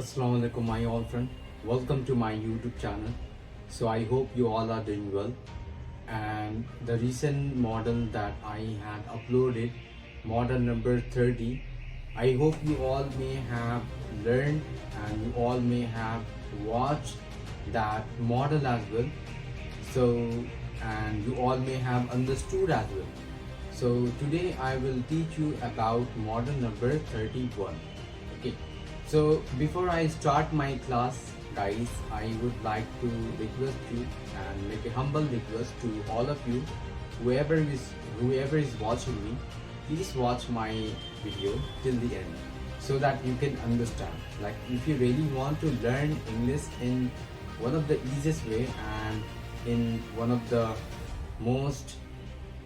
Assalamu alaikum my all friend. Welcome to my YouTube channel. So I hope you all are doing well. And the recent model that I had uploaded, model number 30, I hope you all may have learned and you all may have watched that model as well. So and you all may have understood as well. So today I will teach you about model number 31. Okay. So before I start my class, guys, I would like to request you and make a humble request to all of you, whoever is watching me, please watch my video till the end so that you can understand. Like if you really want to learn English in one of the easiest way and in one of the most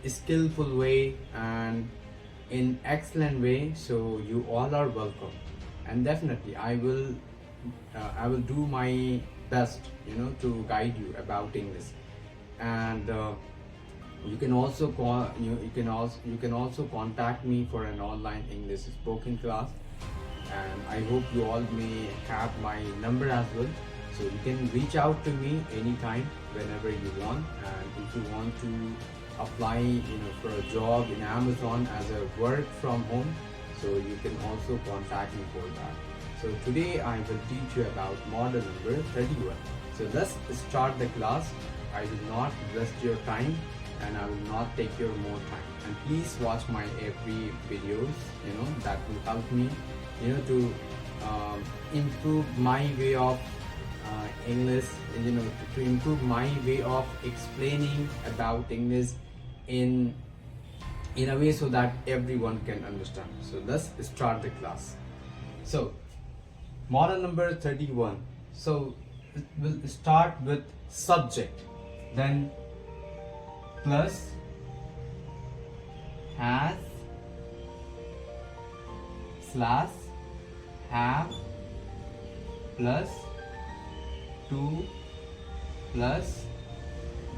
skillful way and in excellent way, so you all are welcome. And definitely I will do my best, to guide you about English. And you can also you can also contact me for an online English spoken class. And I hope you all may have my number as well, so you can reach out to me anytime whenever you want. And if you want to apply for a job in Amazon as a work from home, so you can also contact me for that. So today I will teach you about model number 31. So let's start the class. I will not waste your time and I will not take your more time. And please watch my every videos, that will help me, to improve my way of English, to improve my way of explaining about English in a way so that everyone can understand. So let's start the class. So model number 31. So we'll start with subject, then plus, has, slash, have, plus, to, plus,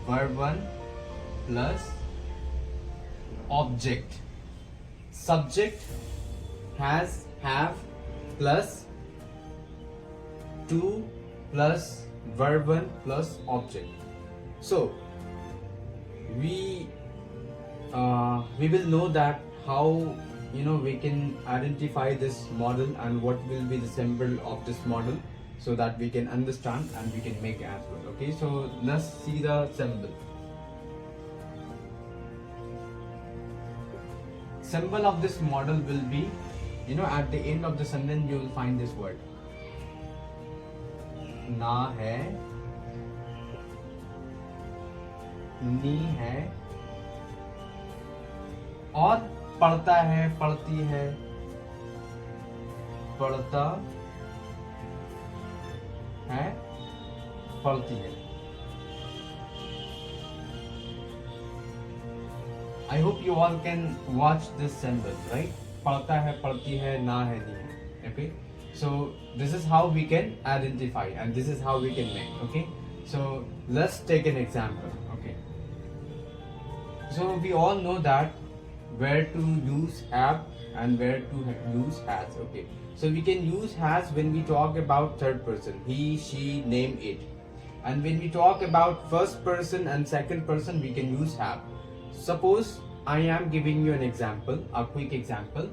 verb 1, plus, object. Subject, has, have, plus, to, plus, verb 1, plus, object. So we will know that how we can identify this model and what will be the symbol of this model, so that we can understand and we can make as well. Okay, so let's see the symbol. Symbol of this model will be, at the end of the sentence you will find this word. ना है, नी है, और पढ़ता है, पढ़ती है, पढ़ता है, पढ़ती है. I hope you all can watch this symbol, right? पढ़ता है, पढ़ती है, ना है, नी है. Okay, so this is how we can identify and this is how we can make. Okay, so let's take an example. Okay, so we all know that where to use have and where to use has. Okay, so we can use has when we talk about third person, he, she, name, it. And when we talk about first person and second person, we can use have. Suppose I am giving you an example, a quick example.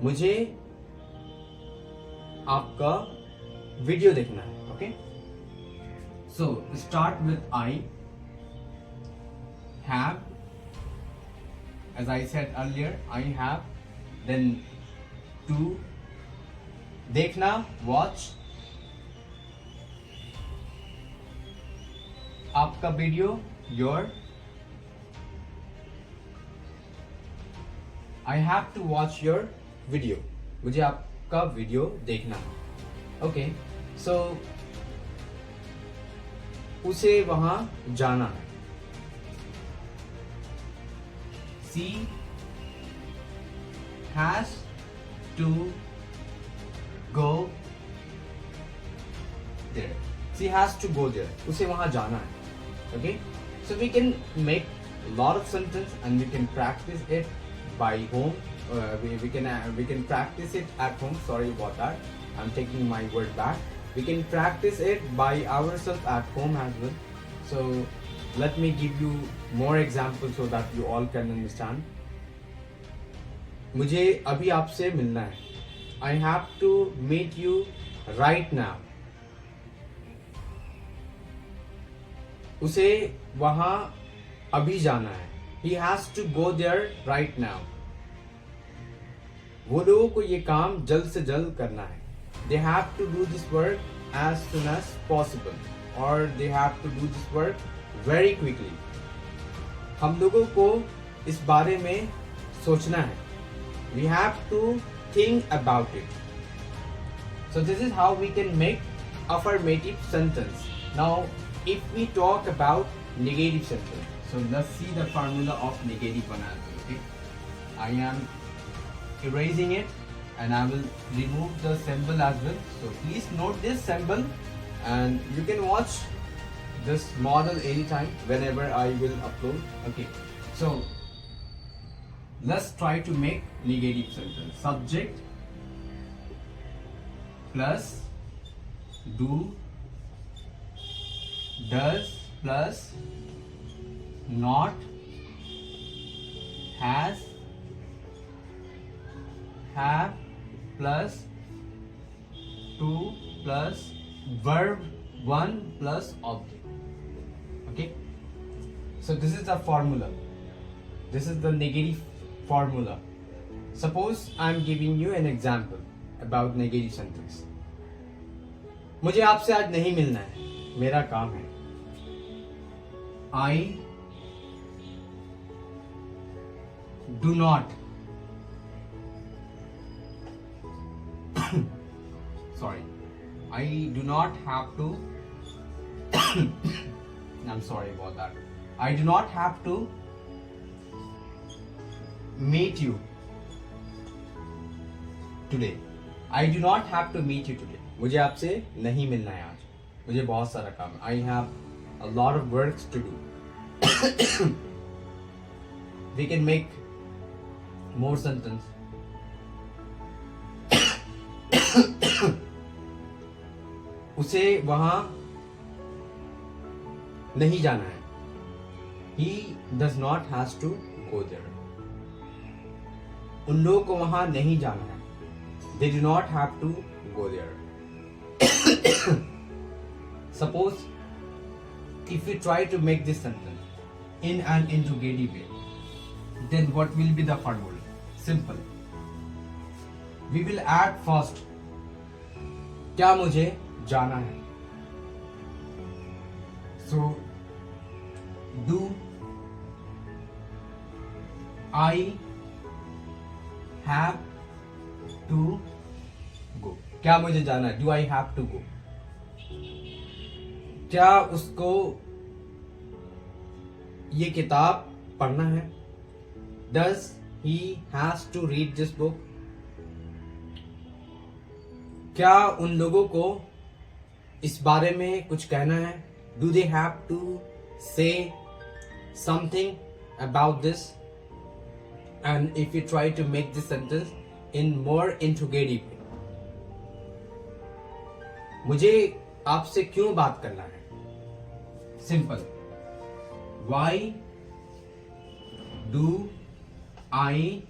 मुझे आपका video देखना है. Okay, so start with I, have, as I said earlier, I have, then to, देखना, watch, आपका video, your, I have to watch your video, मुझे आपका video देखना है. Okay, so उसे वहां जाना है. She has to go there. She has to go there. उसे वहां जाना है. Okay, so we can make a lot of sentence and we can practice it by home. We can practice it at home. Sorry about that. I'm taking my word back. We can practice it by ourselves at home as well. So let me give you more examples so that you all can understand. मुझे अभी आपसे मिलना है. I have to meet you right now. उसे वहां अभी जाना है. He has to go there right now. वो लोगों को ये काम जल्द से जल्द करना है. They have to do this work as soon as possible, or they have to do this work very quickly. हम लोगों को इस बारे में सोचना है. We have to think about it. So this is how we can make affirmative sentence. Now, if we talk about negative sentence, so let's see the formula of negative one as well. Okay, I am erasing it and I will remove the symbol as well. So please note this symbol, and you can watch this model anytime whenever I will upload. Okay, so let's try to make negative sentence. Subject plus do, does plus not, has, have plus to plus verb 1 plus object. Okay, so this is the formula. This is the negative formula. Suppose I am giving you an example about negative sentence. मुझे आपसे आज नहीं मिलना है, मेरा काम है. I do not sorry, I do not have to I'm sorry about that. I do not have to meet you today. I do not have to meet you today. मुझे आपसे नहीं मिलना है आज, मुझे बहुत सारा काम है. I have a lot of works to do. We can make more sentence. उसे वहां नहीं जाना है. He does not has to go there. उन लोगों को वहां नहीं जाना है. They do not have to go there. Suppose if we try to make this sentence in an interrogative way, then what will be the formula? Simple. We will add first क्या मुझे जाना है. So do I have to go? क्या मुझे जाना है? Do I have to go? क्या उसको ये किताब पढ़ना है? Does he has to read this book? क्या उन लोगों को इस बारे में कुछ कहना है? Do they have to say something about this? And if you try to make this sentence in more interrogative way, मुझे आपसे क्यों बात करना है? Simple. Why do I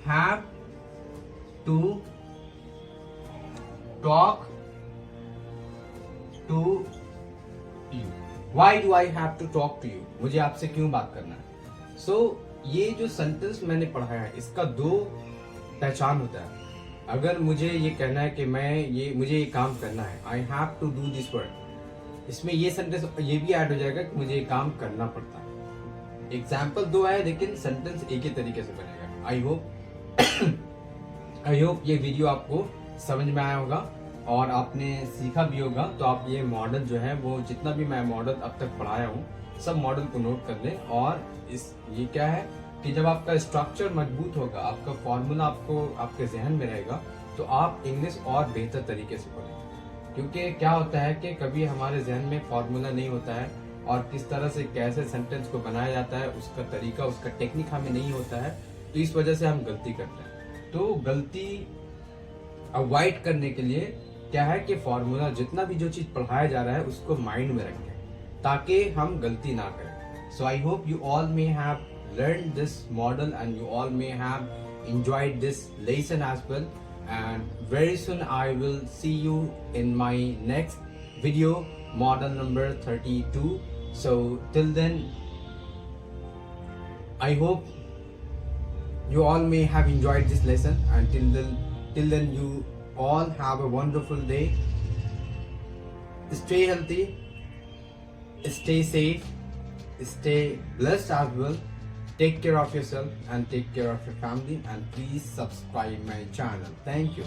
have to talk to you? Why do I have to talk to you? मुझे आपसे क्यों बात करना है? So ये जो सेंटेंस मैंने पढ़ाया है, इसका दो पहचान होता है. अगर मुझे ये कहना है कि मुझे ये काम करना है, I have to do this work, इसमें ये सेंटेंस ये भी ऐड हो जाएगा कि मुझे ये काम करना पड़ता है. एग्जाम्पल दो है लेकिन सेंटेंस एक ही तरीके से बनेगा. आई होप ये वीडियो आपको समझ में आया होगा और आपने सीखा भी होगा. तो आप ये मॉडल जो है वो जितना भी मैं मॉडल अब तक पढ़ाया हूँ सब मॉडल को नोट कर लें. और ये क्या है कि जब आपका स्ट्रक्चर मजबूत होगा, आपका फॉर्मूला आपको आपके जहन में रहेगा, तो आप इंग्लिश और बेहतर तरीके से बोलेंगे. क्योंकि क्या होता है कि कभी हमारे जहन में फॉर्मूला नहीं होता है और किस तरह से कैसे सेंटेंस को बनाया जाता है उसका तरीका, उसका टेक्निक हमें नहीं होता है, तो इस वजह से हम गलती करते हैं. तो गलती अवॉइड करने के लिए क्या है कि फॉर्मूला जितना भी जो चीज पढ़ाया जा रहा है उसको माइंड में रखें ताकि हम गलती ना करें. So I hope you all may have learned this model and you all may have enjoyed this lesson as well, and very soon I will see you in my next video, model number 32. So till then, I hope you all may have enjoyed this lesson, and till then you all have a wonderful day. Stay healthy, stay safe, stay blessed as well. Take care of yourself and take care of your family, and please subscribe my channel. Thank you.